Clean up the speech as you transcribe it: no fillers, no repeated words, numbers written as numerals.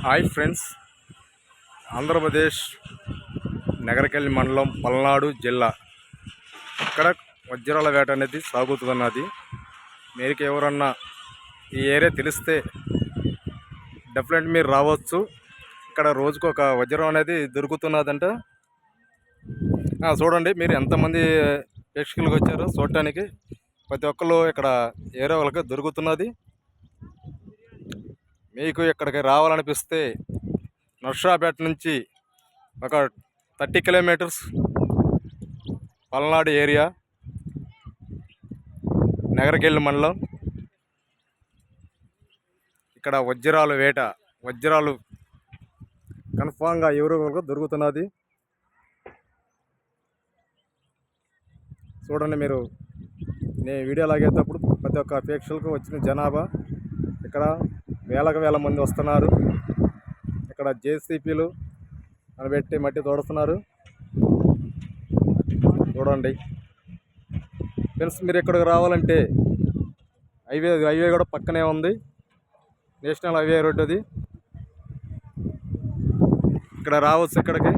Hi friends, Andhra Pradesh నగరకల్లి మండలం పల్నాడు జిల్లా. ఇక్కడ వజ్రాల వేట అనేది సాగుతున్నది. మీకు ఎవరన్నా ఈ ఏరియా తెలిస్తే డెఫినెట్ మీరు రావచ్చు. ఇక్కడ రోజుకు ఒక వజ్రం అనేది దొరుకుతున్నదంట. చూడండి, మీరు ఎంతమంది ప్రేక్షకులకు వచ్చారో చూడటానికి. ప్రతి ఒక్కరు ఇక్కడ ఏరియా వాళ్ళకి దొరుకుతున్నది. మీకు ఇక్కడికి రావాలనిపిస్తే నర్సాపేట నుంచి ఒక 30 కిలోమీటర్స్ పల్నాడు ఏరియా, నగరకెల్లి మండలం. ఇక్కడ వజ్రాలు కన్ఫామ్గా ఎవరు దొరుకుతున్నది. చూడండి, మీరు నేను వీడియో లాగేటప్పుడు ప్రతి ఒక్క ప్రేక్షకులకు వచ్చిన జనాభా ఇక్కడ వేల మంది వస్తున్నారు. ఇక్కడ జేసీపీలు అని పెట్టి మట్టి తోడుతున్నారు. చూడండి ఫ్రెండ్స్, మీరు ఇక్కడికి రావాలంటే హైవే కూడా పక్కనే ఉంది. నేషనల్ హైవే రోడ్డు అది. ఇక్కడ రావచ్చు ఇక్కడికి.